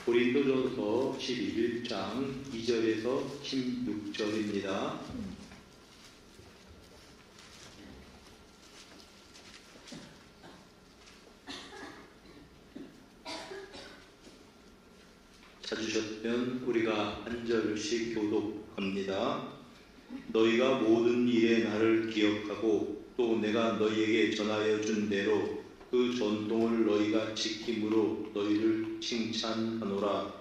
고린도전서 11장 2절에서 16절입니다. 찾으셨으면 우리가 한 절씩 교독합니다. 너희가 모든 일에 나를 기억하고 또 내가 너희에게 전하여 준 대로 그 전통을 너희가 지킴으로 너희를 칭찬하노라.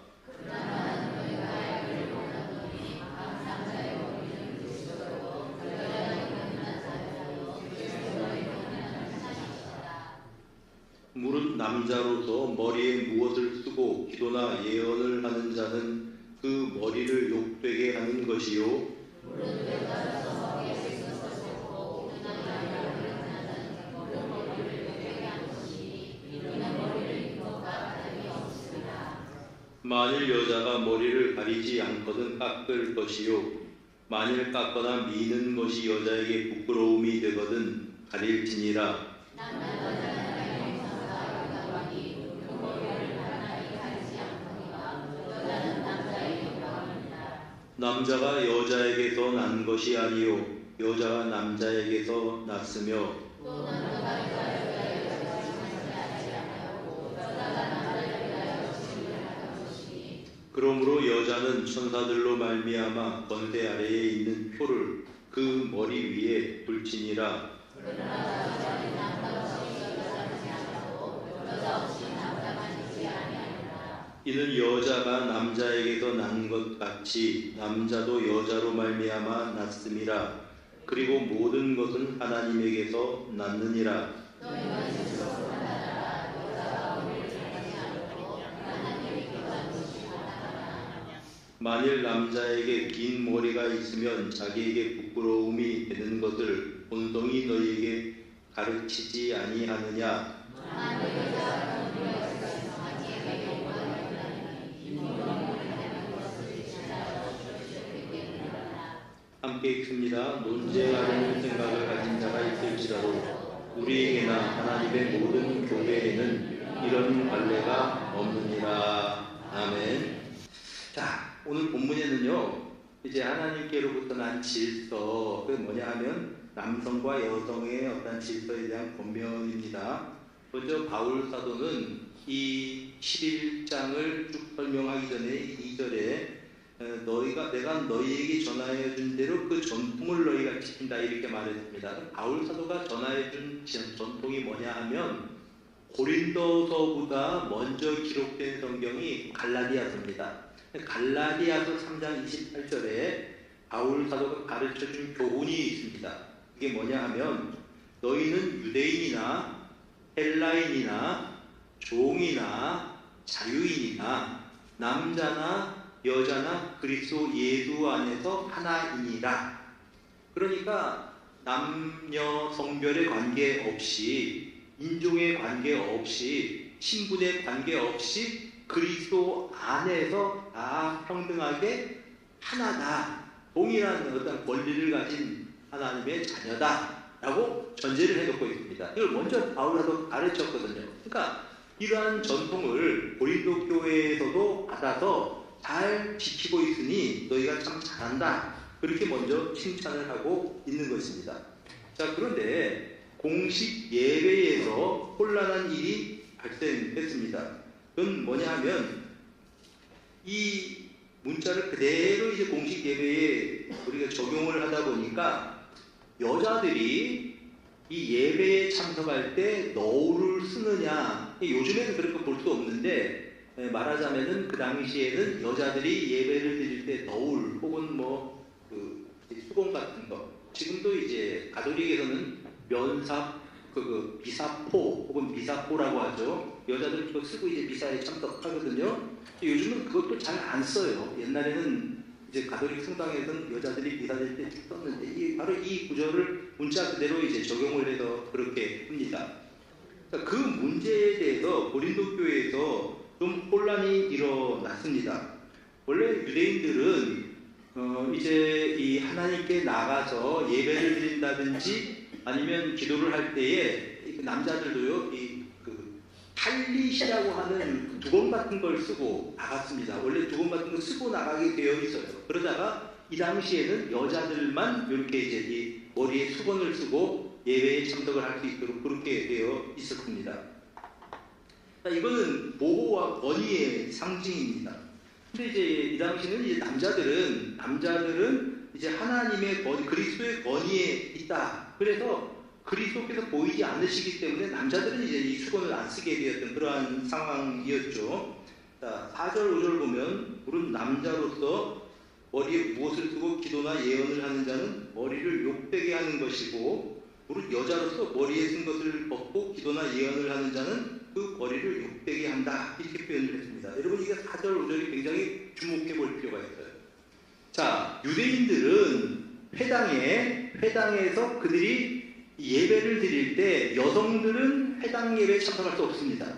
물은 남자로서 머리에 무엇을 쓰고 기도나 예언을 하는 자는 그 머리를 욕되게 하는 것이요. 만일 여자가 머리를 가리지 않거든 깎을 것이요. 만일 깎거나 미는 것이 여자에게 부끄러움이 되거든 가릴지니라. 남자가 여자에게서 난 것이 아니요 여자가 남자에게서 났으며 그러므로 여자는 천사들로 말미암아 권세 아래에 있는 표를 그 머리 위에 둘지니라. 이는 여자가 남자에게서 난 것 같이 남자도 여자로 말미암아 났음이라. 그리고 모든 것은 하나님에게서 났느니라. 만일 남자에게 긴 머리가 있으면 자기에게 부끄러움이 되는 것을 본성이 너희에게 가르치지 아니하느냐. 함께 읽습니다. 논쟁하려는 생각을 가진 자가 있을지라도 우리에게나 하나님의 모든 교회에는 이런 관례가 없느니라. 아멘. 자, 오늘 본문에는요, 이제 하나님께로부터 난 질서, 그게 뭐냐 하면 남성과 여성의 어떤 질서에 대한 권면입니다. 먼저 바울 사도는 이 11장을 쭉 설명하기 전에 2절에 내가 너희에게 전하여 준 대로 그 전통을 너희가 지킨다 이렇게 말했습니다. 바울 사도가 전하여 준 전통이 뭐냐 하면 고린도서보다 먼저 기록된 성경이 갈라디아서입니다. 갈라디아서 3장 28절에 바울 사도가 가르쳐준 교훈이 있습니다. 그게 뭐냐 하면 너희는 유대인이나 헬라인이나 종이나 자유인이나 남자나 여자나 그리스도 예수 안에서 하나이니라. 그러니까 남녀 성별의 관계 없이 인종의 관계 없이 신분의 관계 없이 그리스도 안에서 다 평등하게 하나다. 동일한 어떤 권리를 가진 하나님의 자녀다라고 전제를 해놓고 있습니다. 이걸 먼저 바울도 가르쳤거든요. 그러니까 이러한 전통을 고린도 교회에서도 받아서 잘 지키고 있으니 너희가 참 잘한다. 그렇게 먼저 칭찬을 하고 있는 것입니다. 자, 그런데 공식 예배에서 혼란한 일이 발생했습니다. 그건 뭐냐 하면 이 문자를 그대로 이제 공식 예배에 우리가 적용을 하다 보니까 여자들이 이 예배에 참석할 때 너울을 쓰느냐, 요즘에는 그렇게 볼 수 없는데 말하자면은 그 당시에는 여자들이 예배를 드릴 때 너울 혹은 수건 같은 거, 지금도 이제 가톨릭에서는 면삽, 비사포 혹은 비사포라고 하죠. 여자들 그거 쓰고 이제 미사에 참석하거든요. 요즘은 그것도 잘 안 써요. 옛날에는 이제 가톨릭 성당에서는 여자들이 미사 드릴 때 썼는데 바로 이 구절을 문자 그대로 이제 적용을 해서 그렇게 합니다. 그 문제에 대해서 고린도 교회에서 좀 혼란이 일어났습니다. 원래 유대인들은 이제 이 하나님께 나가서 예배를 드린다든지 아니면 기도를 할 때에 남자들도요, 할릿이라고 하는 두건 같은 걸 쓰고 나갔습니다. 원래 두건 같은 걸 쓰고 나가게 되어 있어요. 그러다가 이 당시에는 여자들만 이렇게 이제 이 머리에 수건을 쓰고 예배에 참석을 할 수 있도록 그렇게 되어 있었습니다. 이거는 보호와 권위의 상징입니다. 근데 이제 이 당시는 이제 남자들은 이제 하나님의 권위, 그리스도의 권위에 있다. 그래서 그리스도께서 보이지 않으시기 때문에 남자들은 이제 이 수건을 안 쓰게 되었던 그러한 상황이었죠. 자, 4절, 5절 보면 우리는 남자로서 머리에 무엇을 쓰고 기도나 예언을 하는 자는 머리를 욕되게 하는 것이고, 우리 여자로서 머리에 쓴 것을 벗고 기도나 예언을 하는 자는 그 머리를 욕되게 한다. 이렇게 표현을 했습니다. 여러분, 이게 4절, 5절이 굉장히 주목해 볼 필요가 있어요. 자, 유대인들은 회당에서 그들이 예배를 드릴 때 여성들은 회당 예배에 참석할 수 없습니다.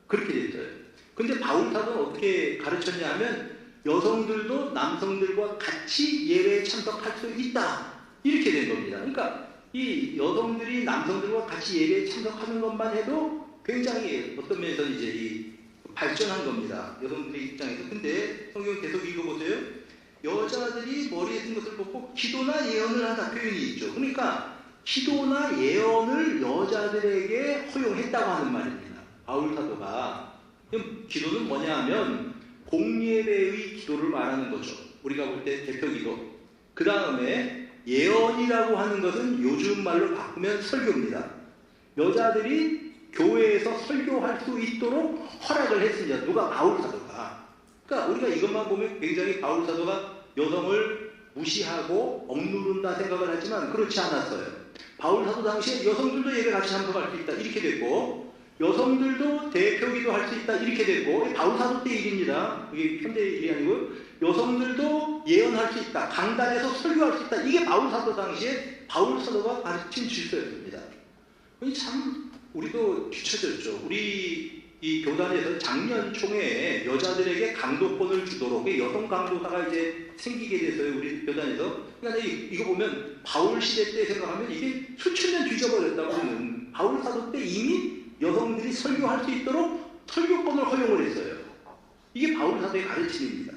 그렇게 되어 있어요. 근데 바울 사도는 어떻게 가르쳤냐 하면 여성들도 남성들과 같이 예배에 참석할 수 있다. 이렇게 된 겁니다. 그러니까 이 여성들이 남성들과 같이 예배에 참석하는 것만 해도 굉장히 어떤 면에서 이제 이 발전한 겁니다. 여성들의 입장에서. 근데 성경 계속 읽어보세요. 여자들이 머리에 쓴 것을 벗고 기도나 예언을 한다 표현이 있죠. 그러니까 기도나 예언을 여자들에게 허용했다고 하는 말입니다. 바울 사도가. 그럼 기도는 뭐냐 하면 공예배의 기도를 말하는 거죠. 우리가 볼 때 대표 기도. 그 다음에 예언이라고 하는 것은 요즘 말로 바꾸면 설교입니다. 여자들이 교회에서 설교할 수 있도록 허락을 했습니다. 누가? 바울 사도가. 그러니까 우리가 이것만 보면 굉장히 바울 사도가 여성을 무시하고 억누른다 생각을 하지만 그렇지 않았어요. 바울 사도 당시에 여성들도 예배 같이 참석할 수 있다 이렇게 됐고, 여성들도 대표기도 할 수 있다 이렇게 됐고, 바울 사도 때 일입니다. 이게 현대 일이 아니고 여성들도 예언할 수 있다, 강단에서 설교할 수 있다. 이게 바울 사도 당시에 바울 사도가 가르친 질서였습니다. 참 우리도 뒤처졌죠. 우리 이 교단에서 작년 총회에 여자들에게 강도권을 주도록 여성 강도사가 이제 생기게 돼서요. 우리 교단에서. 그러니까 이거 보면 바울 시대 때 생각하면 이게 수천 년 뒤져버렸다고 하는, 바울 사도 때 이미 여성들이 설교할 수 있도록 설교권을 허용을 했어요. 이게 바울 사도의 가르침입니다.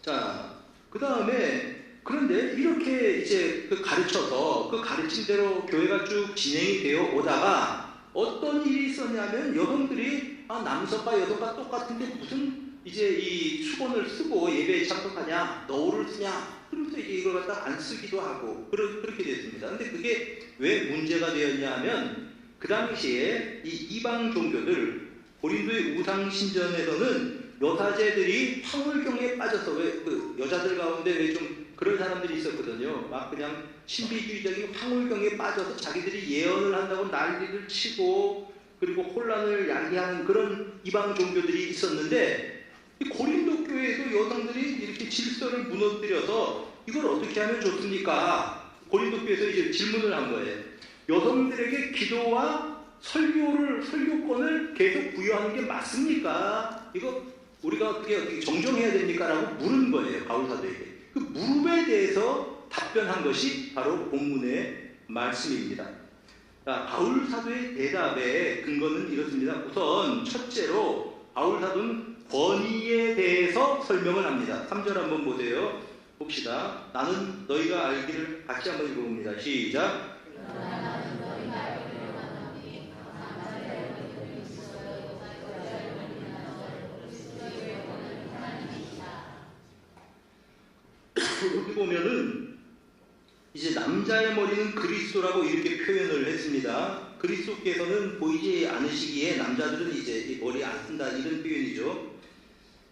자, 그 다음에 그런데 이렇게 이제 가르쳐서 그 가르침대로 교회가 쭉 진행이 되어 오다가 어떤 일이 있었냐면 여성들이 남성과 여성과 똑같은데 무슨 이제 이 수건을 쓰고 예배에 참석하냐, 너울을 쓰냐, 그러면서 이제 이걸 갖다 안 쓰기도 하고 그렇게 됐습니다. 근데 그게 왜 문제가 되었냐 하면 그 당시에 이 이방 종교들, 고린도의 우상 신전에서는 여사제들이 황홀경에 빠져서, 왜 그 여자들 가운데 왜 좀 그런 사람들이 있었거든요. 막 그냥 신비주의적인 황홀경에 빠져서 자기들이 예언을 한다고 난리를 치고 그리고 혼란을 야기하는 그런 이방 종교들이 있었는데, 고린도 교회에서 여성들이 이렇게 질서를 무너뜨려서 이걸 어떻게 하면 좋습니까? 고린도 교회에서 이제 질문을 한 거예요. 여성들에게 기도와 설교권을 계속 부여하는 게 맞습니까? 이거 우리가 어떻게 정정해야 됩니까? 라고 물은 거예요. 바울 사도에게. 그 무릎에 대해서 답변한 것이 바로 본문의 말씀입니다. 자, 바울 사도의 대답의 근거는 이렇습니다. 우선 첫째로 바울 사도는 권위에 대해서 설명을 합니다. 3절 한번 보세요. 봅시다. 나는 너희가 알기를, 같이 한번 읽어봅니다. 시작. 여기 보면은 이제 남자의 머리는 그리스도라고 이렇게 표현을 했습니다. 그리스도께서는 보이지 않으시기에 남자들은 이제 머리 안 쓴다 이런 표현이죠.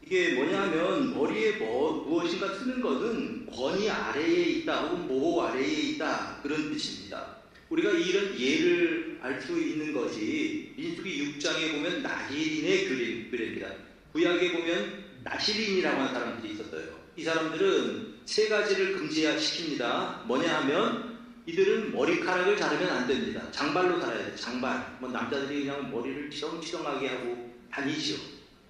이게 뭐냐 하면 머리에 무엇인가 쓰는 것은 권위 아래에 있다 혹은 모호 아래에 있다 그런 뜻입니다. 우리가 이런 예를 알 수 있는 것이 민수기 6장에 보면 나시린의 규례입니다. 구약에 보면 나시린이라고 하는 사람들이 있었어요. 이 사람들은 세 가지를 금지시킵니다. 뭐냐 하면 이들은 머리카락을 자르면 안 됩니다. 장발로 살아야 돼요. 장발. 남자들이 그냥 머리를 치렁치렁하게 하고 다니죠.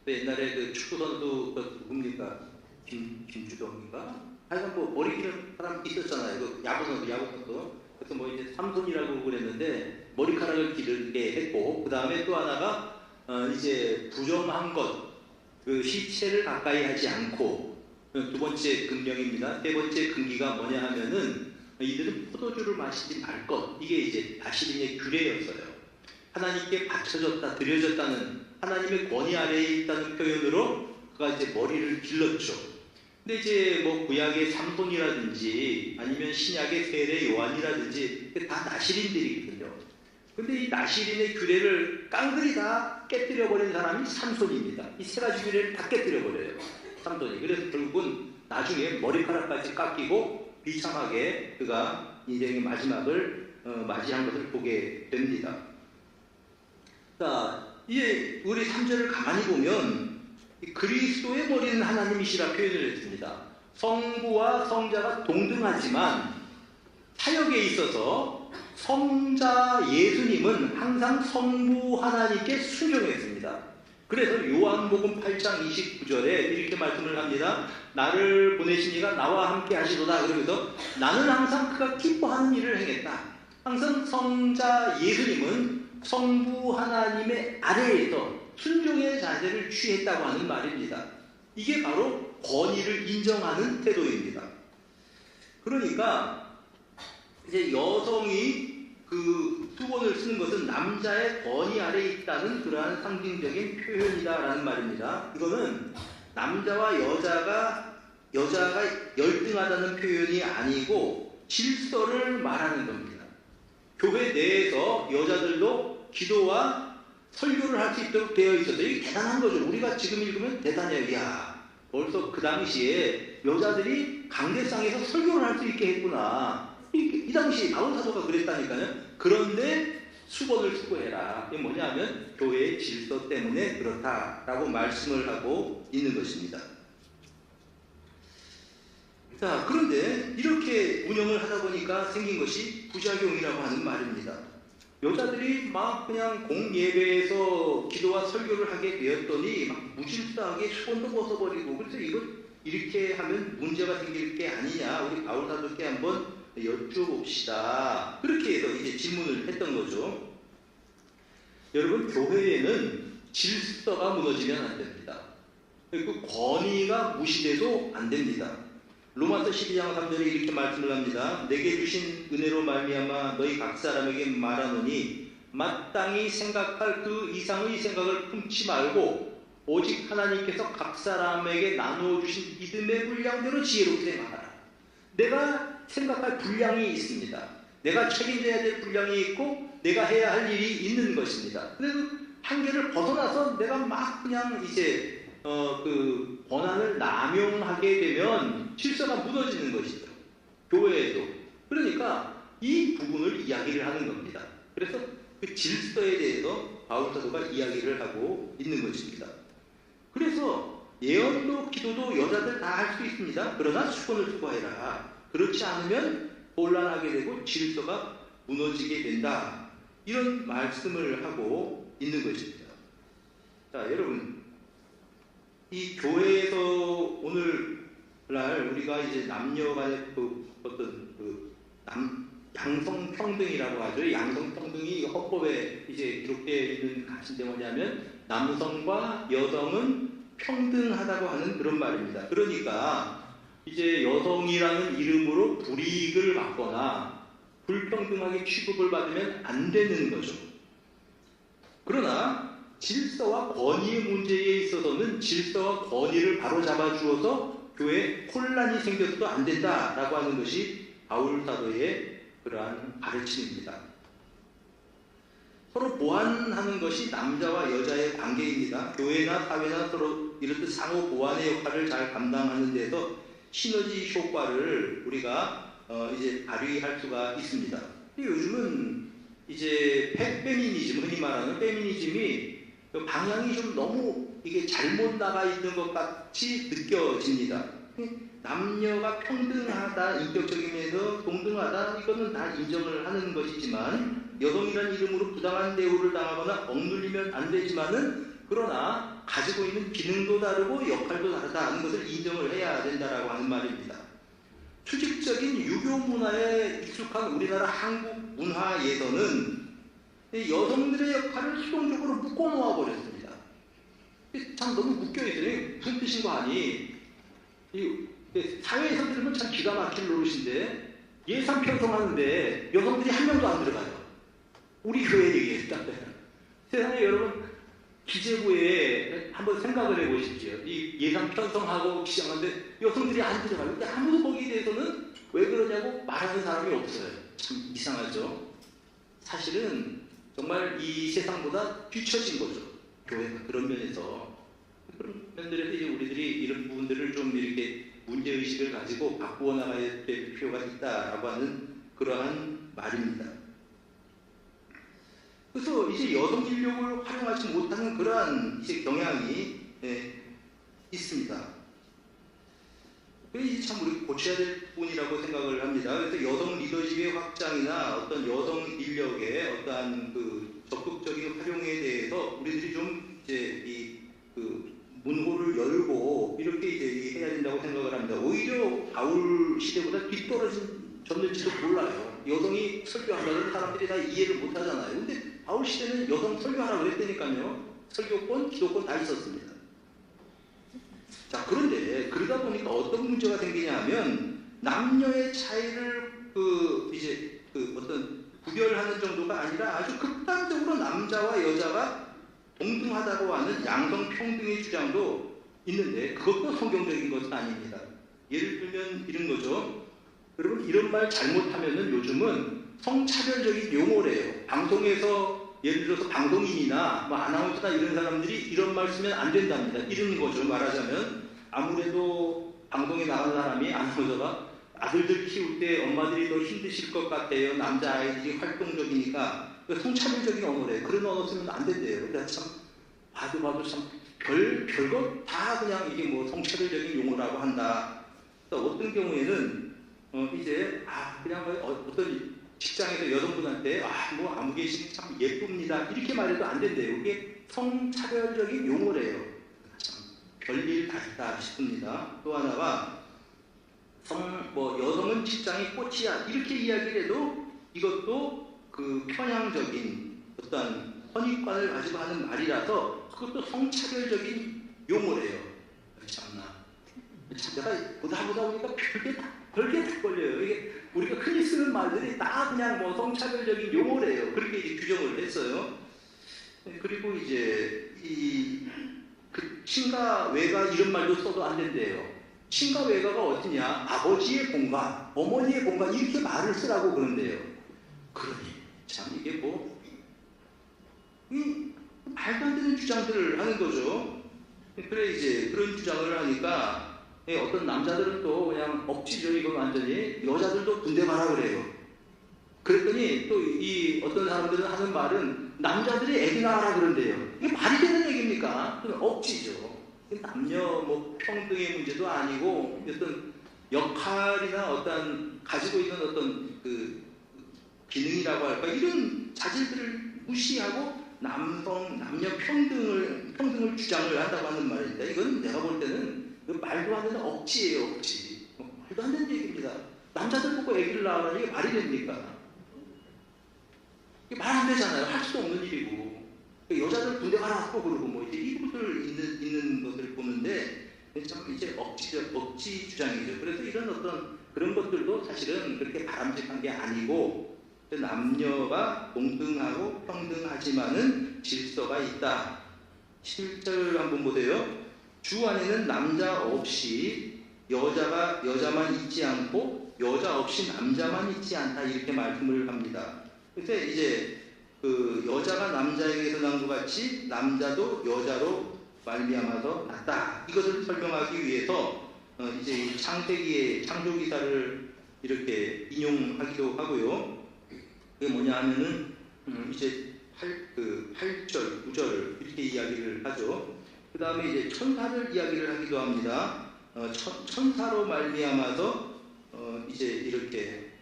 옛날에 그 축구선수 누굽니까? 김주동인가? 하여간 머리 기는 사람 있었잖아요. 그 야구선수. 그래서 이제 삼손이라고 그랬는데 머리카락을 기르게 했고, 그 다음에 또 하나가 이제 부정한 것, 그 시체를 가까이 하지 않고, 두 번째 금령입니다. 세 번째 금기가 뭐냐 하면은 이들은 포도주를 마시지 말 것. 이게 이제 나시린의 규례였어요. 하나님께 바쳐졌다, 드려졌다는 하나님의 권위 아래에 있다는 표현으로 그가 이제 머리를 길렀죠. 근데 이제 뭐 구약의 삼손이라든지 아니면 신약의 세례 요한이라든지 다 나시린들이거든요. 근데 이 나시린의 규례를 깡그리 다 깨뜨려 버린 사람이 삼손입니다. 이 세 가지 규례를 다 깨뜨려 버려요, 삼손이. 그래서 결국은 나중에 머리카락까지 깎이고 비참하게 그가 인생의 마지막을 맞이한 것을 보게 됩니다. 자, 이제 우리 3절을 가만히 보면 그리스도의 머리는 하나님이시라 표현을 했습니다. 성부와 성자가 동등하지만 사역에 있어서 성자 예수님은 항상 성부 하나님께 순종했습니다. 그래서 요한복음 8장 29절에 이렇게 말씀을 합니다. 나를 보내신 이가 나와 함께 하시도다. 그러면서 나는 항상 그가 기뻐하는 일을 행했다. 항상 성자 예수님은 성부 하나님의 아래에서 순종의 자세를 취했다고 하는 말입니다. 이게 바로 권위를 인정하는 태도입니다. 그러니까 이제 여성이 그 수건을 쓰는 것은 남자의 권위 아래에 있다는 그러한 상징적인 표현이다라는 말입니다. 이거는 남자와 여자가 열등하다는 표현이 아니고 질서를 말하는 겁니다. 교회 내에서 여자들도 기도와 설교를 할 수 있도록 되어 있어서 이게 대단한 거죠. 우리가 지금 읽으면 대단해요. 야, 벌써 그 당시에 여자들이 강대상에서 설교를 할 수 있게 했구나. 이 당시 바울 사도가 그랬다니까요. 그런데 수건을 쓰고 해라. 이게 뭐냐면 교회의 질서 때문에 그렇다라고 말씀을 하고 있는 것입니다. 자, 그런데 이렇게 운영을 하다 보니까 생긴 것이 부작용이라고 하는 말입니다. 여자들이 막 그냥 공예배에서 기도와 설교를 하게 되었더니 막 무질서하게 수건도 벗어버리고, 그래서 이거 이렇게 하면 문제가 생길 게 아니냐, 우리 바울 사도께 한번 여쭤봅시다. 그렇게 해서 이제 질문을 했던 거죠. 여러분, 교회에는 질서가 무너지면 안 됩니다. 그 권위가 무시돼도 안 됩니다. 로마서 12장 3절에 이렇게 말씀을 합니다. 내게 주신 은혜로 말미암아 너희 각 사람에게 말하노니 마땅히 생각할 그 이상의 생각을 품지 말고 오직 하나님께서 각 사람에게 나누어 주신 믿음의 분량대로 지혜롭게 생각하라. 내가 생각할 분량이 있습니다. 내가 책임져야 될 분량이 있고 내가 해야 할 일이 있는 것입니다. 그래서 한계를 벗어나서 내가 막 그냥 이제 그 권한을 남용하게 되면 질서가 무너지는 것이죠. 교회에도. 그러니까 이 부분을 이야기를 하는 겁니다. 그래서 그 질서에 대해서 바울 사도가 이야기를 하고 있는 것입니다. 그래서 예언도 기도도 여자들 다 할 수 있습니다. 그러나 수건을 쓰고 해라. 그렇지 않으면 곤란하게 되고 질서가 무너지게 된다. 이런 말씀을 하고 있는 것입니다. 자, 여러분, 이 교회에서 오늘날 우리가 이제 남녀 간의 그 어떤 양성평등이라고 하죠. 양성평등이 헌법에 이제 기록되어 있는 가신데 뭐냐면 남성과 여성은 평등하다고 하는 그런 말입니다. 그러니까 이제 여성이라는 이름으로 불이익을 받거나 불평등하게 취급을 받으면 안 되는 거죠. 그러나 질서와 권위의 문제에 있어서는 질서와 권위를 바로잡아 주어서 교회에 혼란이 생겨서도 안 된다라고 하는 것이 바울 사도의 그러한 가르침입니다. 서로 보완하는 것이 남자와 여자의 관계입니다. 교회나 사회나 서로 이렇듯 상호 보완의 역할을 잘 감당하는 데서 시너지 효과를 우리가 이제 발휘할 수가 있습니다. 요즘은 이제 페미니즘, 흔히 말하는 페미니즘이 방향이 좀 너무 이게 잘못 나가 있는 것 같이 느껴집니다. 남녀가 평등하다, 인격적인 면에서 동등하다, 이거는 다 인정을 하는 것이지만 여성이라는 이름으로 부당한 대우를 당하거나 억눌리면 안 되지만은 그러나 가지고 있는 기능도 다르고 역할도 다르다는 것을 인정을 해야 된다라고 하는 말입니다. 수직적인 유교 문화에 익숙한 우리나라 한국 문화에서는 여성들의 역할을 수동적으로 묶어 놓아 버렸습니다. 참 너무 묶여 있어요. 무슨 뜻인 거 아니? 사회에서 들으면 참 기가 막힐 노릇인데 예산 편성하는데 여성들이 한 명도 안 들어가요. 우리 교회 얘기했다면 세상에 여러분 기재부에 한번 생각을 해보십시오. 이 예산 편성하고 시작하는데 여성들이 안 들어가요. 근데 아무도 거기에 대해서는 왜 그러냐고 말하는 사람이 없어요. 참 이상하죠. 사실은 정말 이 세상보다 뒤처진 거죠. 교회가 그런 면에서. 그런 면들에서 이제 우리들이 이런 부분들을 좀 이렇게 문제의식을 가지고 바꾸어 나가야 될 필요가 있다라고 하는 그러한 말입니다. 그래서 이제 여성 인력을 활용하지 못하는 그러한 이제 경향이 있습니다. 이게 참 우리 고쳐야 될 부분이라고 생각을 합니다. 그래서 여성 리더십의 확장이나 어떤 여성 인력의 어떠한 그 적극적인 활용에 대해서 우리들이 좀 이제 그 문호를 열고 이렇게 이제 해야 된다고 생각을 합니다. 오히려 바울 시대보다 뒤떨어졌는지도 몰라요. 여성이 설교한다는 사람들이 다 이해를 못 하잖아요. 근데 바울 시대는 여성 설교하라고 그랬다니까요. 설교권, 기도권 다 있었습니다. 자, 그런데 그러다 보니까 어떤 문제가 생기냐 하면 남녀의 차이를 어떤 구별하는 정도가 아니라 아주 극단적으로 남자와 여자가 동등하다고 하는 양성 평등의 주장도 있는데 그것도 성경적인 것은 아닙니다. 예를 들면 이런 거죠. 여러분 이런 말 잘못하면은 요즘은 성차별적인 용어래요. 방송에서 예를 들어서 방송인이나 뭐 아나운서나 이런 사람들이 이런 말 쓰면 안 된답니다. 이런 거죠. 말하자면 아무래도 방송에 나가는 사람이 아나운서가 아들들 키울 때 엄마들이 더 힘드실 것 같아요. 남자 아이들이 활동적이니까 성차별적인 언어래요. 그런 언어 쓰면 안 된대요. 그래서 참 봐도 참 별것 다 그냥 이게 뭐 성차별적인 용어라고 한다. 어떤 경우에는 그냥 어떤 직장에서 여성분한테 뭐 아무개신 참 예쁩니다 이렇게 말해도 안 된대요. 이게 성차별적인 용어래요. 참 별일 다 있다 싶습니다. 또 하나가 여성은 직장이 꽃이야 이렇게 이야기를 해도 이것도 그 편향적인 어떤 선입관을 가지고 하는 말이라서 그것도 성차별적인 용어래요. 참나. 내가 보다 보니까 별게 다 걸려요. 이게 우리가 흔히 쓰는 말들이 다 그냥 뭐 성차별적인 용어래요. 그렇게 이제 규정을 했어요. 그리고 이제 그 친가 외가 이런 말도 써도 안 된대요. 친가 외가가 어디냐? 아버지의 본관, 어머니의 본관 이렇게 말을 쓰라고 그런대요. 그러니 참 이게 말도 안 되는 주장들을 하는 거죠. 그래 이제 그런 주장을 하니까 어떤 남자들은 또 그냥 억지죠. 이거 완전히 여자들도 군대 가라 그래요. 그랬더니 또 이 어떤 사람들은 하는 말은 남자들이 애기 낳아라 그런대요. 이게 말이 되는 얘기입니까? 그건 억지죠. 남녀 뭐 평등의 문제도 아니고 어떤 역할이나 어떤 가지고 있는 어떤 그 기능이라고 할까 이런 자질들을 무시하고 남녀 평등을 주장을 한다고 하는 말입니다. 이건 내가 볼 때는 말도 안 되는 억지예요, 억지. 말도 안 되는 얘기입니다. 남자들 보고 애기를 낳으라니 이게 말이 됩니까? 이게 말 안 되잖아요. 할 수도 없는 일이고. 여자들 군대 가라고 그러고 뭐 이제 이분들 있는 것을 보는데 참 이제 억지 주장이죠. 그래서 이런 어떤 그런 것들도 사실은 그렇게 바람직한 게 아니고 남녀가 동등하고 평등하지만은 질서가 있다. 7절 한번 보세요. 주 안에는 남자 없이 여자만 있지 않고 여자 없이 남자만 있지 않다 이렇게 말씀을 합니다. 그래서 이제 그 여자가 남자에게서 난 것 같이 남자도 여자로 말미암아서 났다. 이것을 설명하기 위해서 이제 창세기의 창조 기사를 이렇게 인용하기도 하고요. 그게 뭐냐 하면은 이제 8절, 9절 이렇게 이야기를 하죠. 그 다음에 이제 천사를 이야기를 하기도 합니다. 천사로 말미암아서 이제 이렇게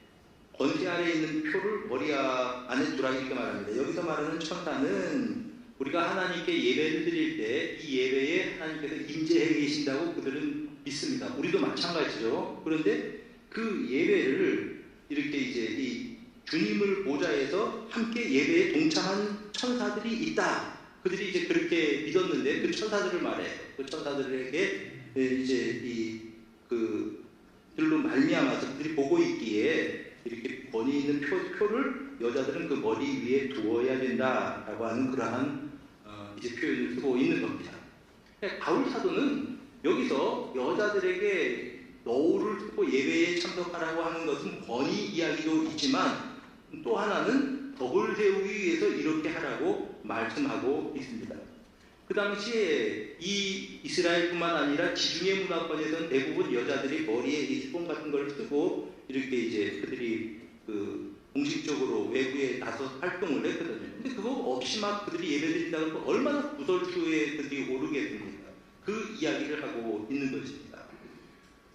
권세 아래에 있는 표를 머리 안에 두라 이렇게 말합니다. 여기서 말하는 천사는 우리가 하나님께 예배를 드릴 때 이 예배에 하나님께서 임재해 계신다고 그들은 믿습니다. 우리도 마찬가지죠. 그런데 그 예배를 이렇게 이제 주님을 보좌에서 함께 예배에 동참한 천사들이 있다. 그들이 이제 그렇게 믿었는데 그 천사들을 말해요. 그 천사들에게 이제 들로 말미암아서 그들이 보고 있기에 이렇게 권위 있는 표를 여자들은 그 머리 위에 두어야 된다라고 하는 그러한 이제 표현을 쓰고 있는 겁니다. 바울 사도는 여기서 여자들에게 너울을 쓰고 예배에 참석하라고 하는 것은 권위 이야기도 있지만 또 하나는 덕을 세우기 위해서 이렇게 하라고 말씀하고 있습니다. 그 당시에 이 이스라엘뿐만 아니라 지중해 문화권에서는 대부분 여자들이 머리에 이 스폰 같은 걸 쓰고 이렇게 이제 그들이 공식적으로 외부에 나서 활동을 했거든요. 근데 그거 없이 막 그들이 예배드린다고 하면 얼마나 구설수에 그들이 오르겠습니까? 그 이야기를 하고 있는 것입니다.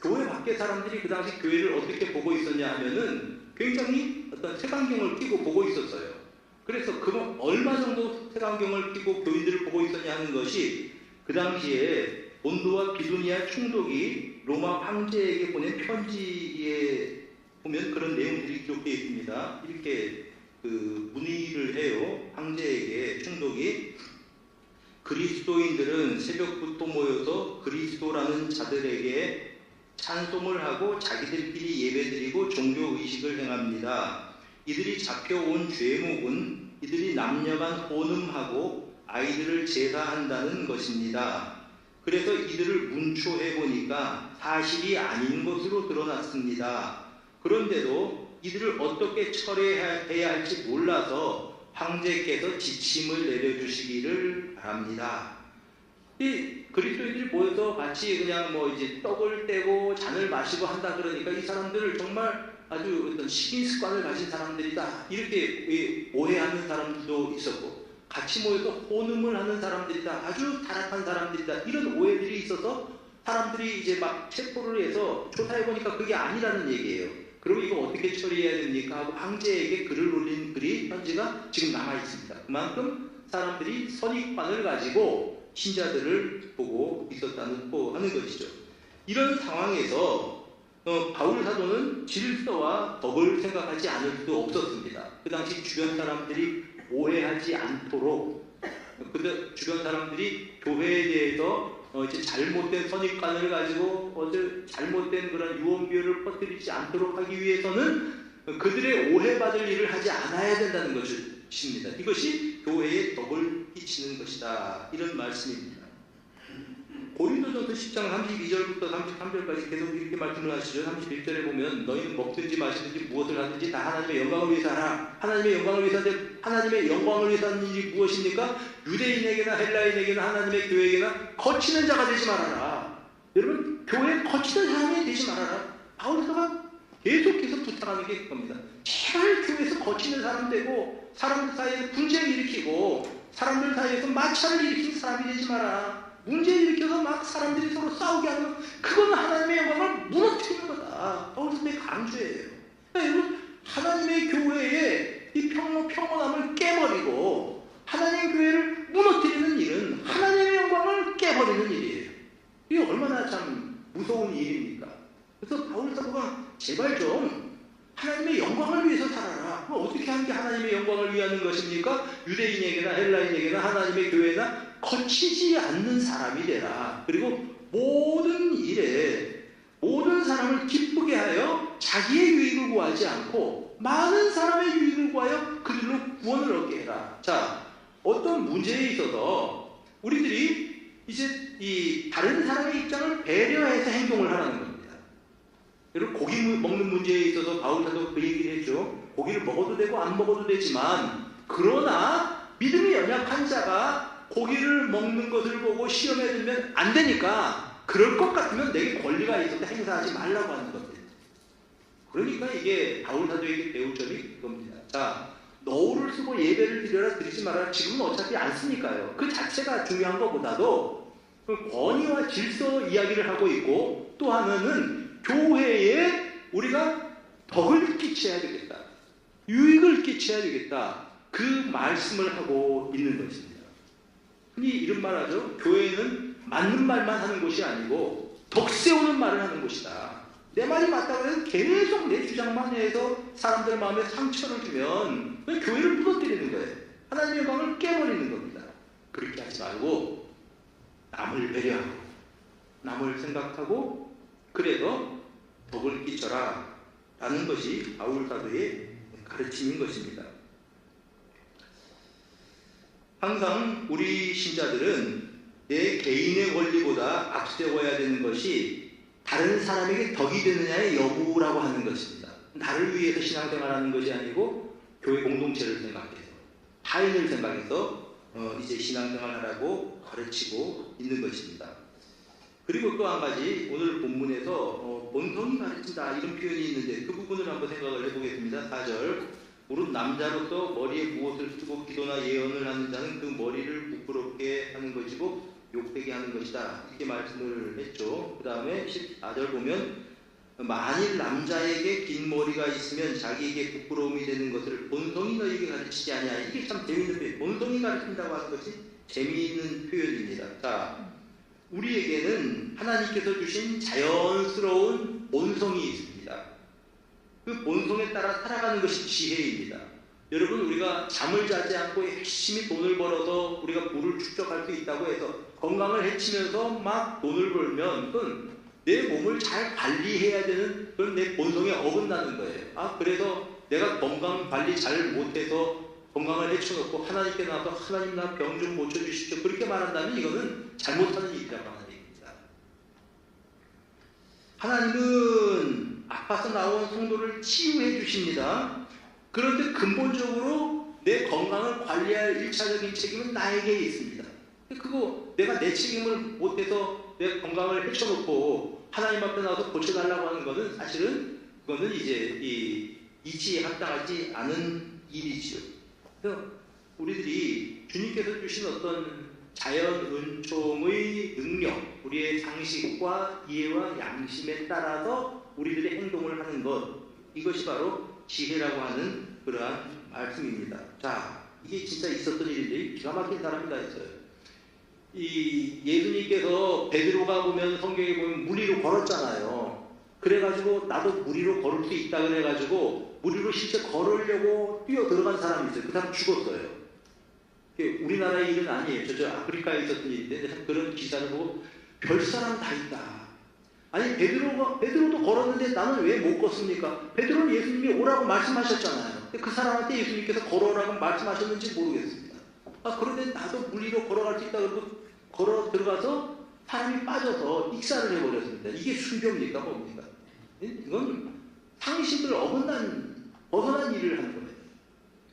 교회 밖에 사람들이 그 당시 교회를 어떻게 보고 있었냐 하면은 굉장히 어떤 색안경을 끼고 보고 있었어요. 그래서 그건 얼마 정도 색안경을 끼고 교인들을 보고 있었냐 하는 것이 그 당시에 본도와 비두니아 총독이 로마 황제에게 보낸 편지에 보면 그런 내용들이 기록되어 있습니다. 이렇게 문의를 해요. 황제에게 총독이 그리스도인들은 새벽부터 모여서 그리스도라는 자들에게 찬송을 하고 자기들끼리 예배드리고 종교의식을 행합니다. 이들이 잡혀온 죄목은 이들이 남녀간 혼음하고 아이들을 제사한다는 것입니다. 그래서 이들을 문초해보니까 사실이 아닌 것으로 드러났습니다. 그런데도 이들을 어떻게 처리해야 할지 몰라서 황제께서 지침을 내려주시기를 바랍니다. 이 그리스도인들이 모여서 마치 그냥 이제 떡을 떼고 잔을 마시고 한다 그러니까 이 사람들을 정말 아주 어떤 식인 습관을 가진 사람들이다 이렇게 오해하는 사람들도 있었고 같이 모여서 혼음을 하는 사람들이다 아주 타락한 사람들이다 이런 오해들이 있어서 사람들이 이제 막 체포를 해서 조사해 보니까 그게 아니라는 얘기예요. 그럼 이거 어떻게 처리해야 됩니까? 하고 황제에게 글을 올린 편지가 지금 남아 있습니다. 그만큼 사람들이 선입관을 가지고 신자들을 보고 있었다는 하는 것이죠. 이런 상황에서 바울 사도는 질서와 덕을 생각하지 않을 수 없었습니다. 그 당시 주변 사람들이 오해하지 않도록 주변 사람들이 교회에 대해서 이제 잘못된 선입관을 가지고 잘못된 그런 유언비어를 퍼뜨리지 않도록 하기 위해서는 그들의 오해받을 일을 하지 않아야 된다는 것입니다. 이것이 교회에 덕을 끼치는 것이다. 이런 말씀입니다. 고린도전서 10장 32절부터 33절까지 계속 이렇게 말씀을 하시죠. 31절에 보면 너희는 먹든지 마시든지 무엇을 하든지 다 하나님의 영광을 위해서 하라. 하나님의 영광을 위해서 하는데 하나님의 영광을 위해서 하는 일이 무엇입니까? 유대인에게나 헬라인에게나 하나님의 교회에게나 거치는 자가 되지 말아라. 여러분 교회에 거치는 사람이 되지 말아라. 바울서가 계속해서 부탁하는 게 그겁니다. 제발 교회에서 거치는 사람 되고 사람들 사이에 분쟁을 일으키고 사람들 사이에서 마찰을 일으키는 사람이 되지 마라. 문제 일으켜서 막 사람들이 서로 싸우게 하는 그건 하나님의 영광을 무너뜨리는 거다. 바울서의 강조예요. 여러분 하나님의 교회에 이 평온함을 깨버리고 하나님의 교회를 무너뜨리는 일은 하나님의 영광을 깨버리는 일이에요. 이게 얼마나 참 무서운 일입니까? 그래서 바울 사도가 제발 좀 하나님의 영광을 위해서 살아라. 그럼 어떻게 하는 게 하나님의 영광을 위하는 것입니까? 유대인에게나 헬라인에게나 하나님의 교회나 거치지 않는 사람이 되라. 그리고 모든 일에 모든 사람을 기쁘게 하여 자기의 유익을 구하지 않고 많은 사람의 유익을 구하여 그들로 구원을 얻게 해라. 자, 어떤 문제에 있어서 우리들이 이제 이 다른 사람의 입장을 배려해서 행동을 하라는 겁니다. 여러분 고기 먹는 문제에 있어서 바울 사도가 그 얘기를 했죠. 고기를 먹어도 되고 안 먹어도 되지만 그러나 믿음이 연약한 자가 고기를 먹는 것을 보고 시험에 들면 안 되니까 그럴 것 같으면 내게 권리가 있어도 행사하지 말라고 하는 겁니다. 그러니까 이게 바울 사도에게 배울 점이 그겁니다. 자, 너울을 쓰고 예배를 드려라 드리지 말아라 지금은 어차피 안 쓰니까요. 그 자체가 중요한 것보다도 권위와 질서 이야기를 하고 있고 또 하나는 교회에 우리가 덕을 끼쳐야 되겠다. 유익을 끼쳐야 되겠다. 그 말씀을 하고 있는 것입니다. 흔히 이런 말 하죠. 교회는 맞는 말만 하는 곳이 아니고 덕 세우는 말을 하는 곳이다. 내 말이 맞다고 해서 계속 내 주장만 해서 사람들 마음에 상처를 주면 그냥 교회를 무너뜨리는 거예요. 하나님의 영광을 깨버리는 겁니다. 그렇게 하지 말고 남을 배려하고 남을 생각하고 그래서 덕을 끼쳐라 라는 것이 바울 사도의 가르침인 것입니다. 항상 우리 신자들은 내 개인의 권리보다 앞세워야 되는 것이 다른 사람에게 덕이 되느냐의 여부라고 하는 것입니다. 나를 위해서 신앙생활하는 것이 아니고 교회 공동체를 생각해서 타인을 생각해서 이제 신앙생활하라고 가르치고 있는 것입니다. 그리고 또 한 가지 오늘 본문에서 본성이 가르친다 이런 표현이 있는데 그 부분을 한번 생각을 해보겠습니다. 4절 무릇 남자로서 머리에 무엇을 쓰고 기도나 예언을 하는 자는 그 머리를 부끄럽게 하는 것이고 욕되게 하는 것이다 이렇게 말씀을 했죠. 그 다음에 14절 보면 만일 남자에게 긴 머리가 있으면 자기에게 부끄러움이 되는 것을 본성이 너에게 가르치지 아니하냐. 이게 참 재미있는 표현. 본성이 가르친다고 하는 것이 재미있는 표현입니다. 자, 우리에게는 하나님께서 주신 자연스러운 본성이 있습니다. 그 본성에 따라 살아가는 것이 지혜입니다. 여러분, 우리가 잠을 자지 않고 열심히 돈을 벌어서 우리가 부를 축적할 수 있다고 해서 건강을 해치면서 막 돈을 벌면 그건 내 몸을 잘 관리해야 되는 그런 내 본성에 어긋나는 거예요. 그래서 내가 건강 관리 잘 못해서 건강을 해쳐놓고 하나님께 나와서 하나님 나 병 좀 고쳐주십시오. 그렇게 말한다면 이거는 잘못하는 일이라고 하는 얘기입니다. 하나님은 아파서 나온 성도를 치유해 주십니다. 그런데 근본적으로 내 건강을 관리할 1차적인 책임은 나에게 있습니다. 그거 내가 내 책임을 못해서 내 건강을 해쳐놓고 하나님 앞에 나와서 고쳐달라고 하는 것은 사실은 그거는 이제 이 이치에 합당하지 않은 일이지요. 그래서 우리들이 주님께서 주신 어떤 자연 은총의 능력, 우리의 상식과 이해와 양심에 따라서 우리들의 행동을 하는 것, 이것이 바로 지혜라고 하는 그러한 말씀입니다. 자, 이게 진짜 있었던 일인데 기가 막힌 사람이 다 있어요. 이 예수님께서 베드로가 보면 성경에 보면 물 위로 걸었잖아요. 그래가지고 나도 물 위로 걸을 수 있다 그래가지고 물 위로 실제 걸으려고 뛰어 들어간 사람이 있어요. 그 사람 죽었어요. 우리나라의 일은 아니에요. 저쪽 아프리카에 있었던 일인데 그런 기사를 보고 별 사람 다 있다. 아니 베드로도 걸었는데 나는 왜 못 걷습니까? 베드로는 예수님이 오라고 말씀하셨잖아요. 그 사람한테 예수님께서 걸어오라고 말씀하셨는지 모르겠습니다. 그런데 나도 물 위로 걸어갈 수 있다 그러고 걸어 들어가서 사람이 빠져서 익사를 해버렸습니다. 이게 순교입니까? 뭡니까? 이건 상식을 벗어난 일을 하는 거예요.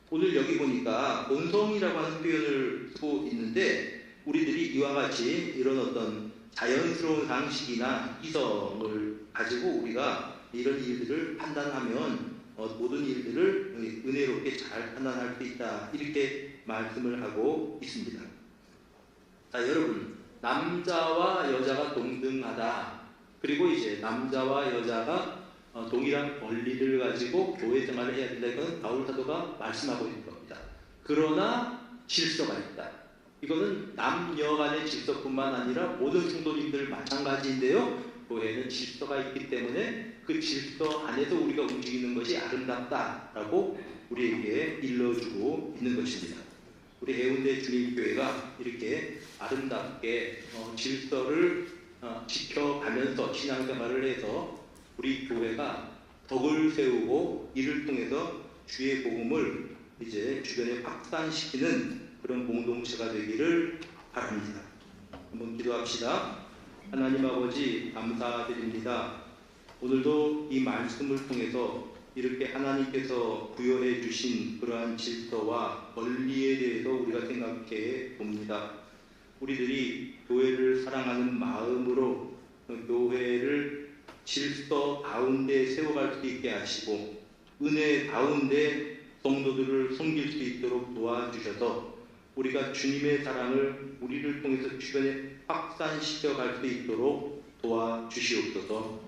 오늘 여기 보니까 본성이라고 하는 표현을 쓰고 있는데 우리들이 이와 같이 이런 어떤 자연스러운 상식이나 이성을 가지고 우리가 이런 일들을 판단하면 모든 일들을 은혜롭게 잘 판단할 수 있다 이렇게 말씀을 하고 있습니다. 자, 여러분, 남자와 여자가 동등하다. 그리고 이제 남자와 여자가 동일한 권리를 가지고 교회 생활을 해야 된다. 이건 바울 사도가 말씀하고 있는 겁니다. 그러나 질서가 있다. 이거는 남녀 간의 질서뿐만 아니라 모든 성도님들 마찬가지인데요. 교회는 질서가 있기 때문에 그 질서 안에서 우리가 움직이는 것이 아름답다라고 우리에게 일러주고 있는 것입니다. 우리 해운대 주님교회가 이렇게 아름답게 질서를 지켜가면서 신앙생활을 해서 우리 교회가 덕을 세우고 이를 통해서 주의 복음을 이제 주변에 확산시키는 그런 공동체가 되기를 바랍니다. 한번 기도합시다. 하나님 아버지 감사드립니다. 오늘도 이 말씀을 통해서 이렇게 하나님께서 부여해 주신 그러한 질서와 권리에 대해서 우리가 생각해 봅니다. 우리들이 교회를 사랑하는 마음으로 교회를 질서 가운데 세워갈 수 있게 하시고 은혜 가운데 성도들을 섬길 수 있도록 도와주셔서 우리가 주님의 사랑을 우리를 통해서 주변에 확산시켜 갈 수 있도록 도와주시옵소서.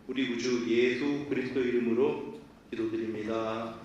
우리 구주 예수 그리스도 이름으로 기도드립니다.